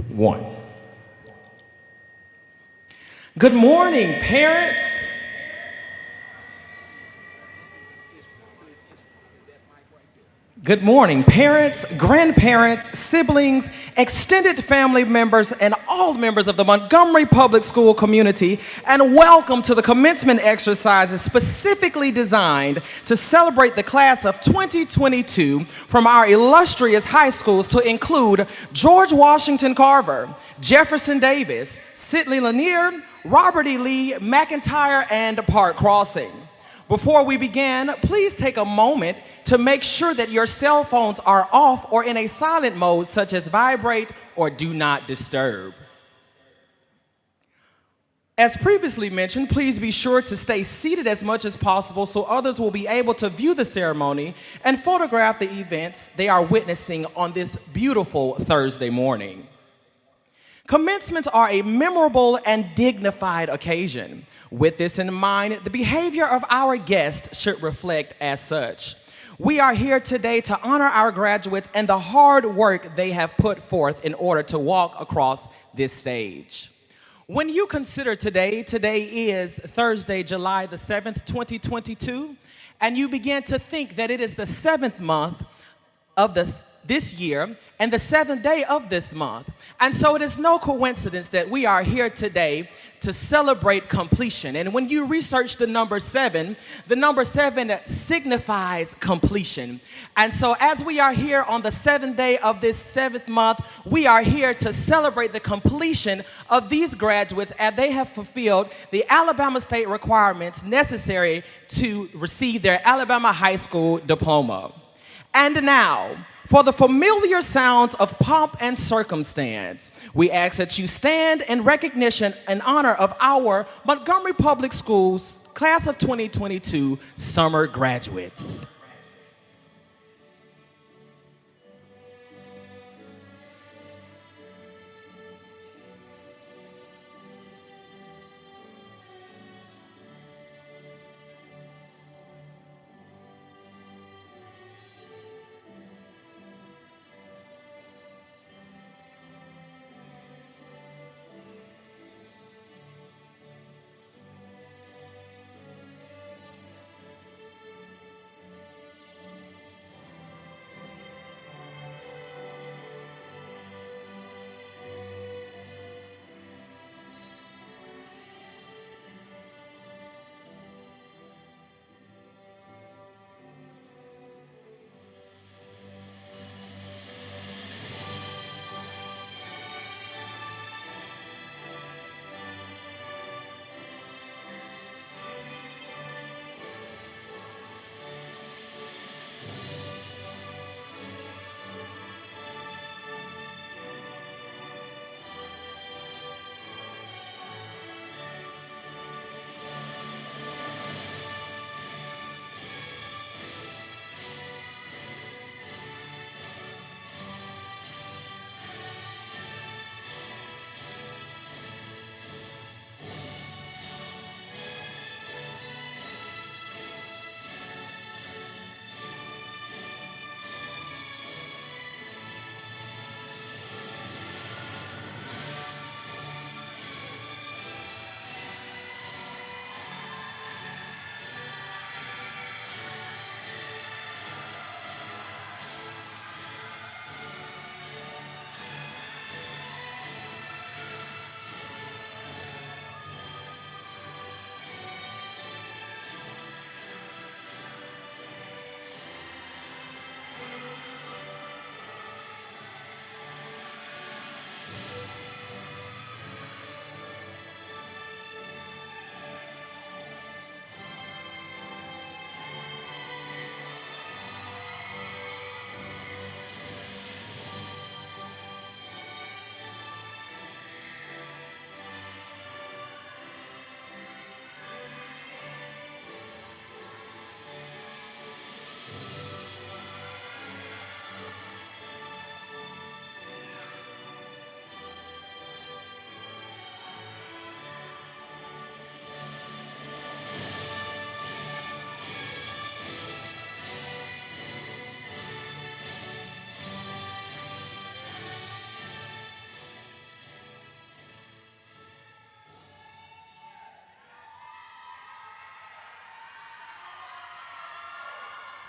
1. Good morning, parents. Good morning, parents, grandparents, siblings, extended family members, and all members of the Montgomery Public School community, and welcome to the commencement exercises specifically designed to celebrate the class of 2022 from our illustrious high schools to include George Washington Carver, Jefferson Davis, Sidley Lanier, Robert E. Lee, McIntyre, and Park Crossing. Before we begin, please take a moment to make sure that your cell phones are off or in a silent mode such as vibrate or do not disturb. As previously mentioned, please be sure to stay seated as much as possible so others will be able to view the ceremony and photograph the events they are witnessing on this beautiful Thursday morning. Commencements are a memorable and dignified occasion. With this in mind, the behavior of our guests should reflect as such. We are here today to honor our graduates and the hard work they have put forth in order to walk across this stage. When you consider today is Thursday, July the 7th, 2022, and you begin to think that it is the 7th month of this year and the 7th day of this month. And so it is no coincidence that we are here today to celebrate completion. And when you research the number 7 signifies completion. And so as we are here on the 7th day of this 7th month, we are here to celebrate the completion of these graduates as they have fulfilled the Alabama State requirements necessary to receive their Alabama High School diploma. And now, for the familiar sounds of pomp and circumstance, we ask that you stand in recognition and honor of our Montgomery Public Schools Class of 2022 summer graduates.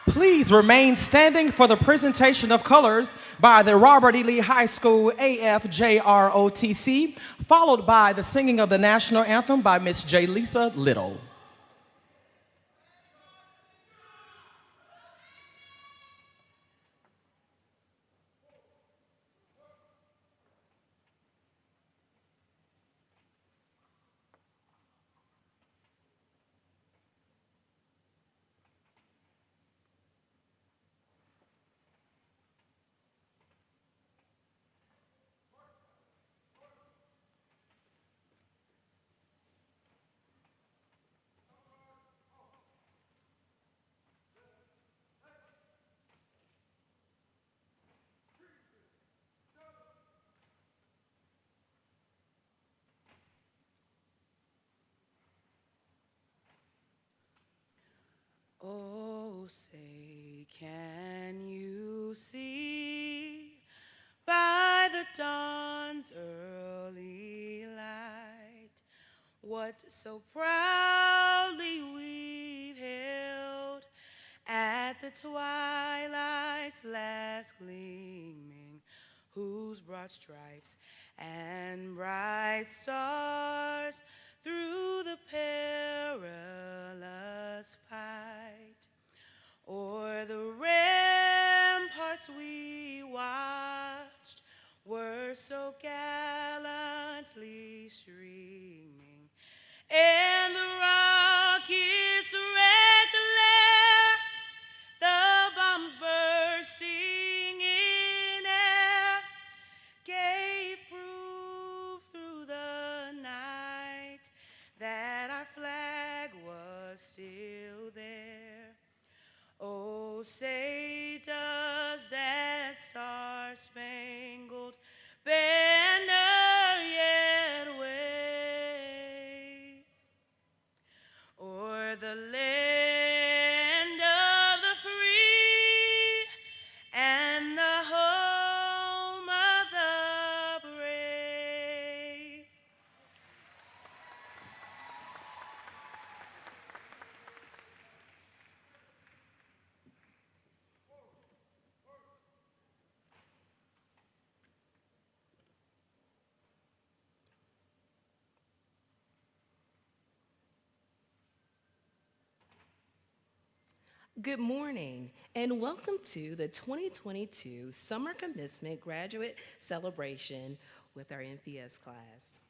Please remain standing for the presentation of colors by the Robert E. Lee High School AFJROTC, followed by the singing of the national anthem by Miss J. Lisa Little. Oh, say, can you see by the dawn's early light what so proudly we've held at the twilight's last gleaming, whose broad stripes and bright stars through the perilous fight o'er the ramparts we watched were so gallantly streaming, and the rockets' red glare, the bombs bursting in air, gave proof through the night that our flag was still there. Oh, say does that star-spangled banner yet wave o'er the land of the free and the home of the brave? Good morning, and welcome to the 2022 Summer Commencement Graduate Celebration with our MPS class.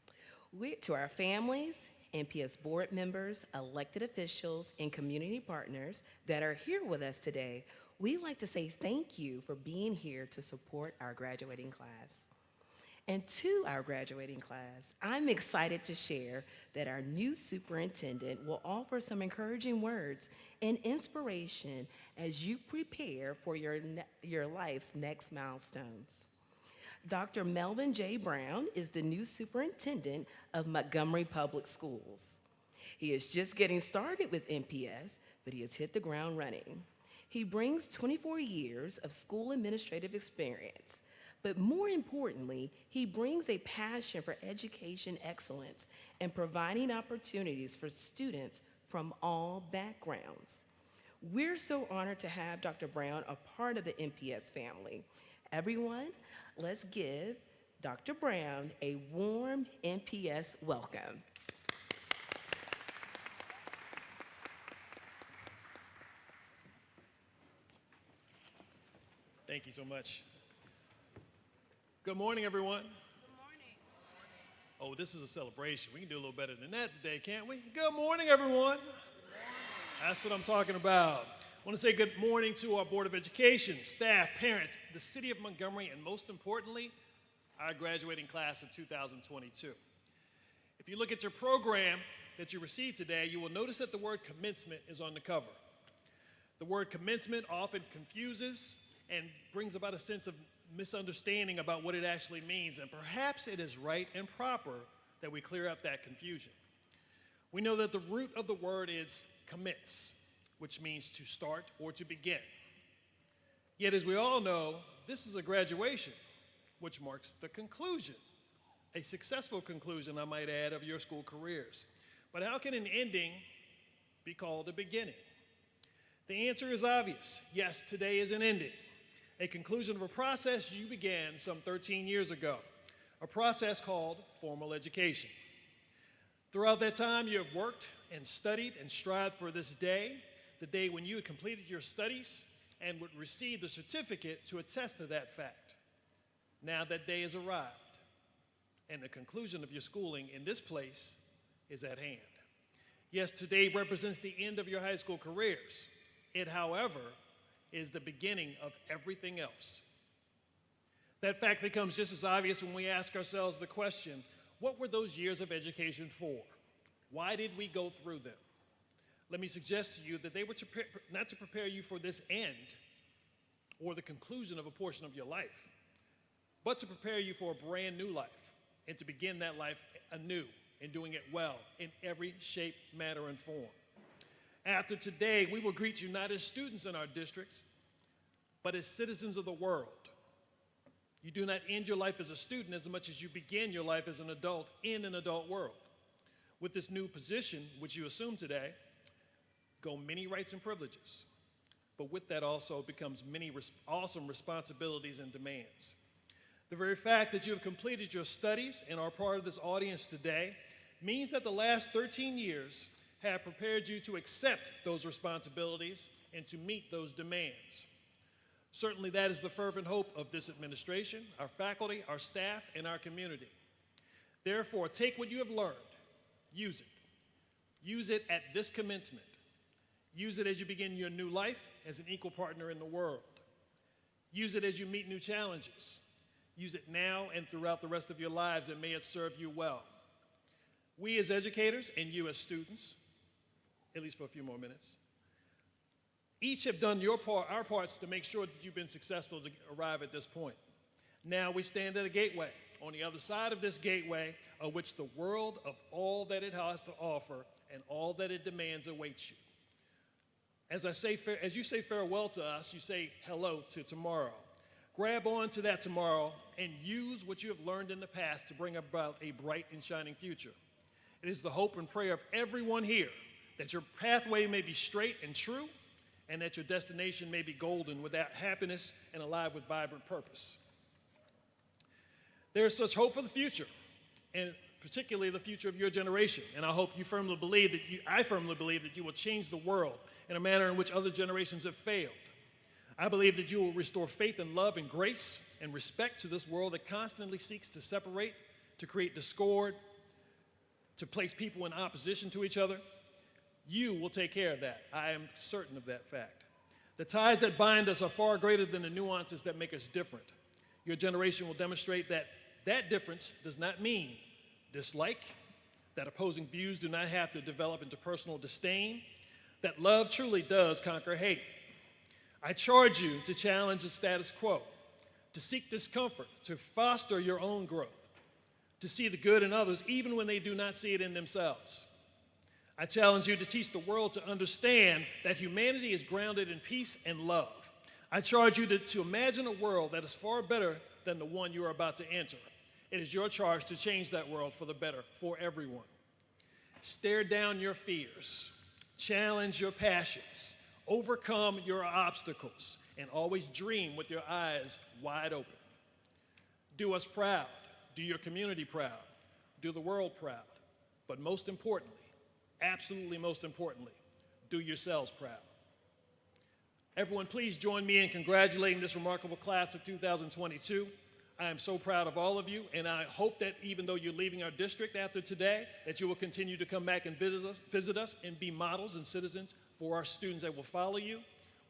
To our families, MPS board members, elected officials, and community partners that are here with us today, we'd like to say thank you for being here to support our graduating class. And to our graduating class, I'm excited to share that our new superintendent will offer some encouraging words and inspiration as you prepare for your life's next milestones. Dr. Melvin J. Brown is the new superintendent of Montgomery Public Schools. He is just getting started with MPS, but he has hit the ground running. He brings 24 years of school administrative experience. But more importantly, he brings a passion for education excellence and providing opportunities for students from all backgrounds. We're so honored to have Dr. Brown a part of the MPS family. Everyone, let's give Dr. Brown a warm MPS welcome. Thank you so much. Good morning, everyone. Good morning. Oh, this is a celebration. We can do a little better than that today, can't we? Good morning, everyone. That's what I'm talking about. I want to say good morning to our Board of Education, staff, parents, the City of Montgomery, and most importantly, our graduating class of 2022. If you look at your program that you received today, you will notice that the word commencement is on the cover. The word commencement often confuses and brings about a sense of misunderstanding about what it actually means, and perhaps it is right and proper that we clear up that confusion. We know that the root of the word is commence, which means to start or to begin. Yet, as we all know, this is a graduation, which marks the conclusion, a successful conclusion, I might add, of your school careers. But how can an ending be called a beginning? The answer is obvious. Yes, today isn't ended. A conclusion of a process you began some 13 years ago, a process called formal education. Throughout that time, you have worked and studied and strived for this day, the day when you had completed your studies and would receive the certificate to attest to that fact. Now that day has arrived, and the conclusion of your schooling in this place is at hand. Yes, today represents the end of your high school careers. It, however, is the beginning of everything else. That fact becomes just as obvious when we ask ourselves the question, what were those years of education for? Why did we go through them? Let me suggest to you that they were not to prepare you for this end or the conclusion of a portion of your life, but to prepare you for a brand new life and to begin that life anew and doing it well in every shape, manner, and form. After today, we will greet you not as students in our districts, but as citizens of the world. You do not end your life as a student as much as you begin your life as an adult in an adult world. With this new position, which you assume today, go many rights and privileges. But with that also becomes many awesome responsibilities and demands. The very fact that you have completed your studies and are part of this audience today means that the last 13 years have prepared you to accept those responsibilities and to meet those demands. Certainly that is the fervent hope of this administration, our faculty, our staff, and our community. Therefore, take what you have learned, use it. Use it at this commencement. Use it as you begin your new life as an equal partner in the world. Use it as you meet new challenges. Use it now and throughout the rest of your lives, and may it serve you well. We as educators and you as students, at least for a few more minutes, each have done our parts to make sure that you've been successful to arrive at this point. Now we stand at a gateway. On the other side of this gateway, of which the world of all that it has to offer and all that it demands awaits you. As you say farewell to us, you say hello to tomorrow. Grab on to that tomorrow and use what you have learned in the past to bring about a bright and shining future. It is the hope and prayer of everyone here that your pathway may be straight and true, and that your destination may be golden with that happiness and alive with vibrant purpose. There is such hope for the future, and particularly the future of your generation. And I firmly believe that you will change the world in a manner in which other generations have failed. I believe that you will restore faith and love and grace and respect to this world that constantly seeks to separate, to create discord, to place people in opposition to each other. You will take care of that. I am certain of that fact. The ties that bind us are far greater than the nuances that make us different. Your generation will demonstrate that that difference does not mean dislike, that opposing views do not have to develop into personal disdain, that love truly does conquer hate. I charge you to challenge the status quo, to seek discomfort, to foster your own growth, to see the good in others even when they do not see it in themselves. I challenge you to teach the world to understand that humanity is grounded in peace and love. I charge you to imagine a world that is far better than the one you are about to enter. It is your charge to change that world for the better, for everyone. Stare down your fears, challenge your passions, overcome your obstacles, and always dream with your eyes wide open. Do us proud, do your community proud, do the world proud, but most importantly, absolutely most importantly, do yourselves proud. Everyone, please join me in congratulating this remarkable class of 2022. I am so proud of all of you, and I hope that even though you're leaving our district after today, that you will continue to come back and visit us and be models and citizens for our students that will follow you.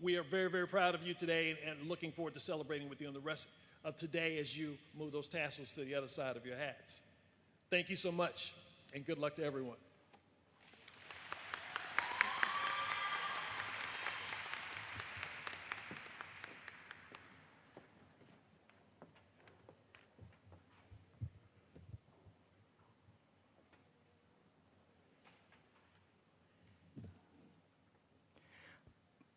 We are very, very proud of you today and looking forward to celebrating with you on the rest of today as you move those tassels to the other side of your hats. Thank you so much, and good luck to everyone.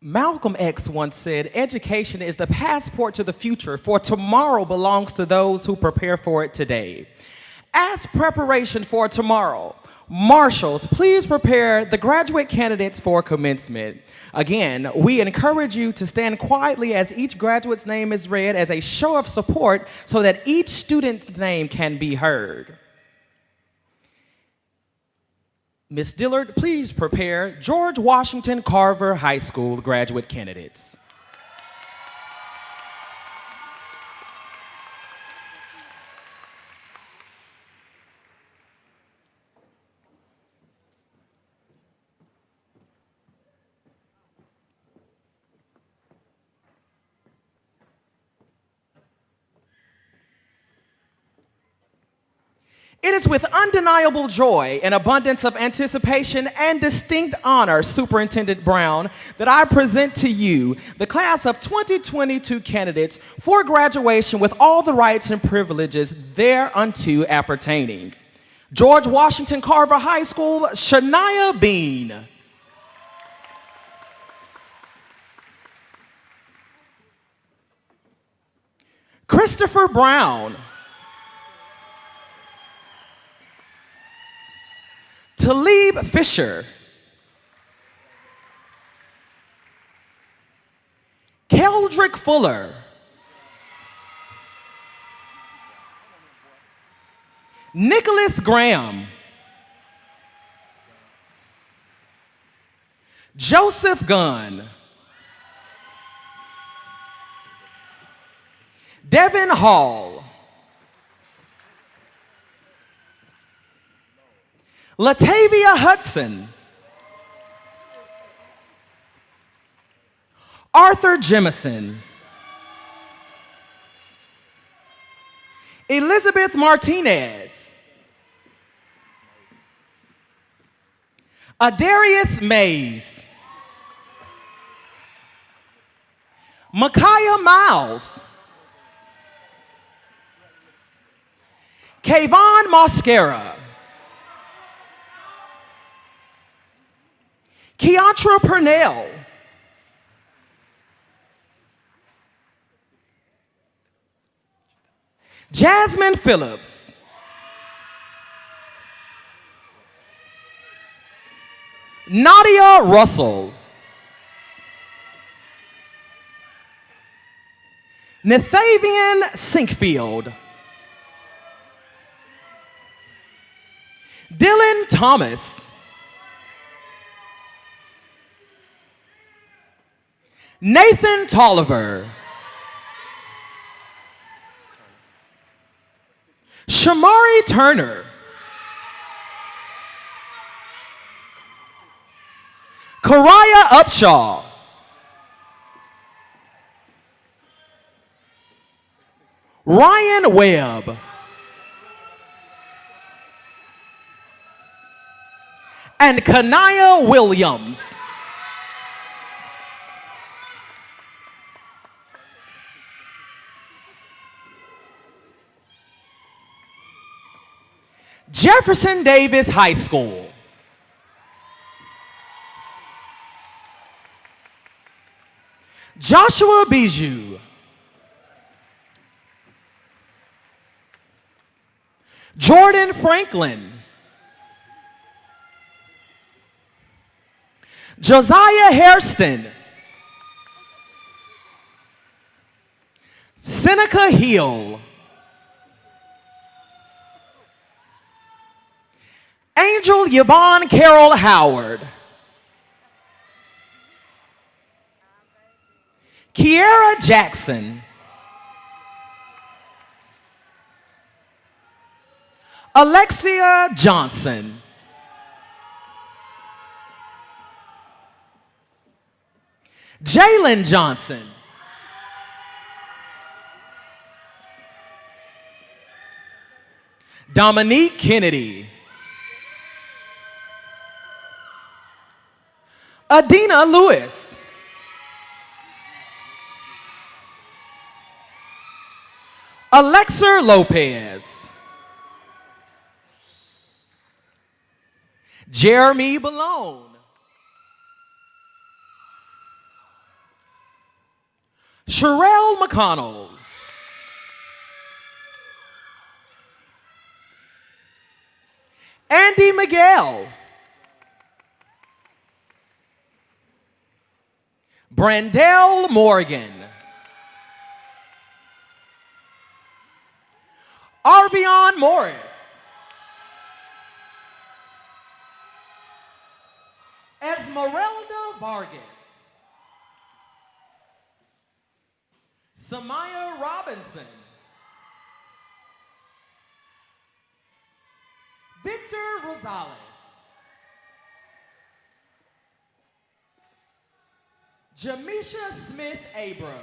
Malcolm X once said, "Education is the passport to the future, for tomorrow belongs to those who prepare for it today." As preparation for tomorrow, Marshals, please prepare the graduate candidates for commencement. Again, we encourage you to stand quietly as each graduate's name is read as a show of support so that each student's name can be heard. Ms. Dillard, please prepare George Washington Carver High School graduate candidates. It is with undeniable joy and abundance of anticipation and distinct honor, Superintendent Brown, that I present to you the class of 2022 candidates for graduation with all the rights and privileges thereunto appertaining. George Washington Carver High School, Shania Bean. Christopher Brown. Talib Fisher. Keldrick Fuller. Nicholas Graham. Joseph Gunn. Devin Hall. Latavia Hudson. Arthur Jemison. Elizabeth Martinez. Adarius Mays. Micaiah Miles. Kayvon Mosquera. Keontra Purnell. Jasmine Phillips. Nadia Russell. Nathavian Sinkfield. Dylan Thomas. Nathan Tolliver. Shamari Turner. Karaya Upshaw. Ryan Webb. And Kanaya Williams. Jefferson Davis High School. Joshua Bijou. Jordan Franklin. Josiah Hairston. Seneca Hill. Angel Yvonne Carol Howard. Kiera Jackson. Alexia Johnson. Jalen Johnson. Dominique Kennedy. Adina Lewis. Alexer Lopez. Jeremy Balone. Sherelle McConnell. Andy Miguel. Brandell Morgan. Arvion Morris. Esmeralda Vargas. Samaya Robinson. Victor Rosales. Jamisha Smith Abro.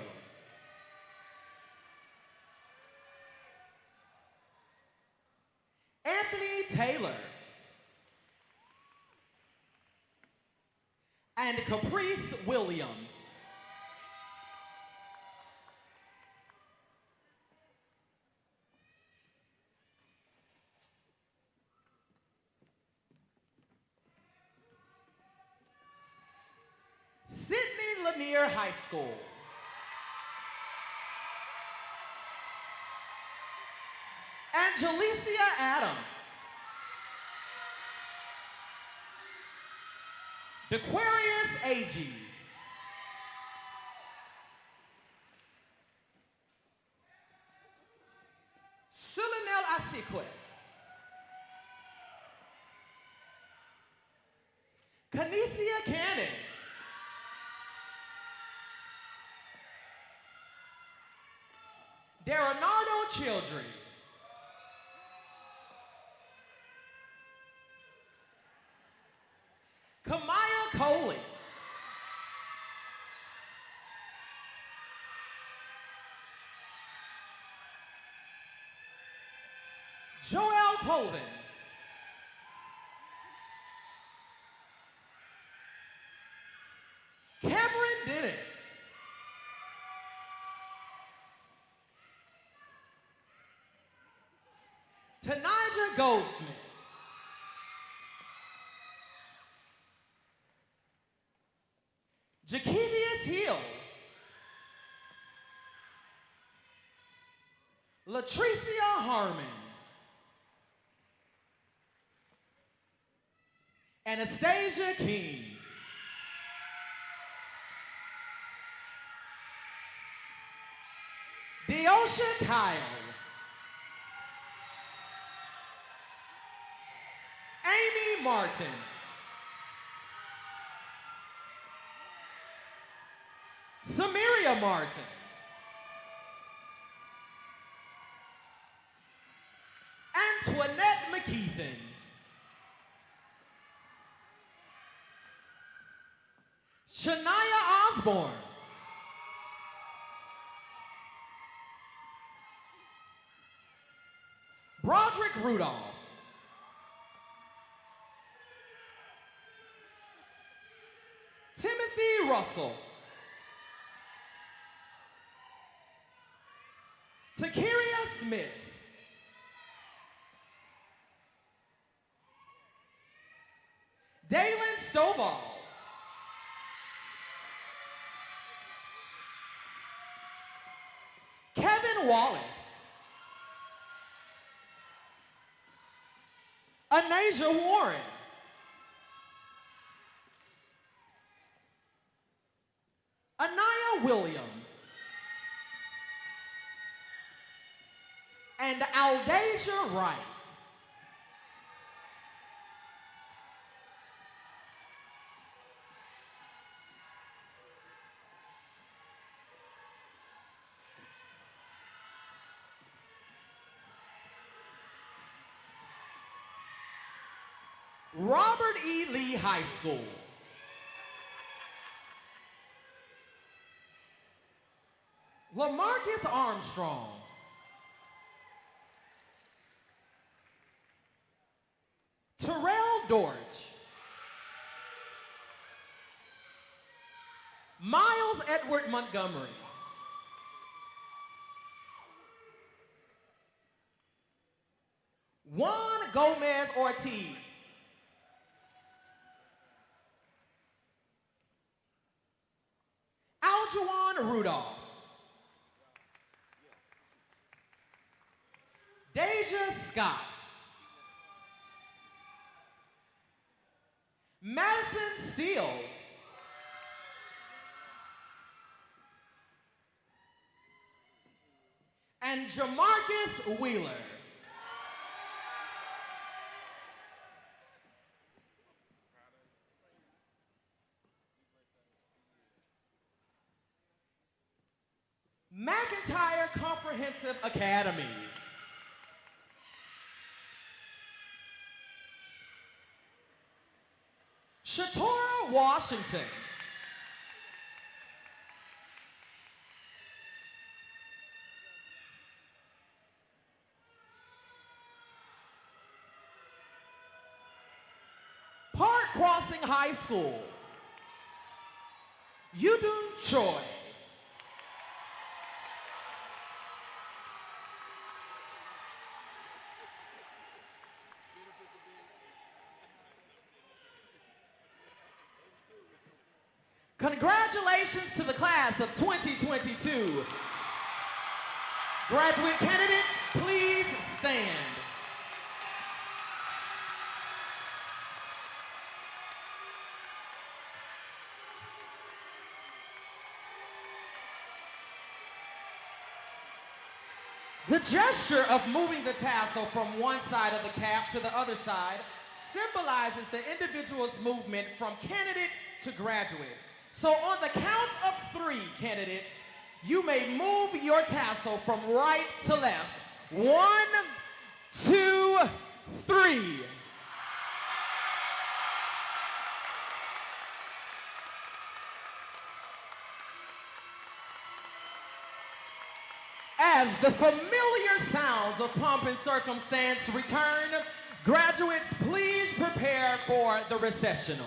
Anthony Taylor. And Caprice Williams. Sidney Lanier High School. Angelicia Adams. Dequarius Agee. Sulanel Asiquez. Kanesia Cannon. Darenardo Childry. Kamaya Coley. Joel Colvin. Cameron Dennis. Tanija Goldsmith. Jakevius Hill. Latricia Harmon. Anastasia King. Deosha Kyle. Amy Martin. Samaria Martin. Antoinette McKeithen. Shania Osborne. Broderick Rudolph. Timothy Russell. Takiria Smith. Dalen Stovall. Kevin Wallace. Anasia Warren. Anaya Williams. And Aldasia Wright. Robert E. Lee High School. Lamarcus Armstrong. Terrell Dortch. Miles Edward Montgomery. Juan Gomez Ortiz. Aljuan Rudolph. Deja Scott. Madison Steele. And Jamarcus Wheeler. McIntyre Comprehensive Academy. Shatora Washington. Park Crossing High School. Yudun Choi. Congratulations to the class of 2022. Graduate candidates, please stand. The gesture of moving the tassel from one side of the cap to the other side symbolizes the individual's movement from candidate to graduate. So on the count of 3, candidates, you may move your tassel from right to left. 1, 2, 3. As the familiar sounds of pomp and circumstance return, graduates, please prepare for the recessional.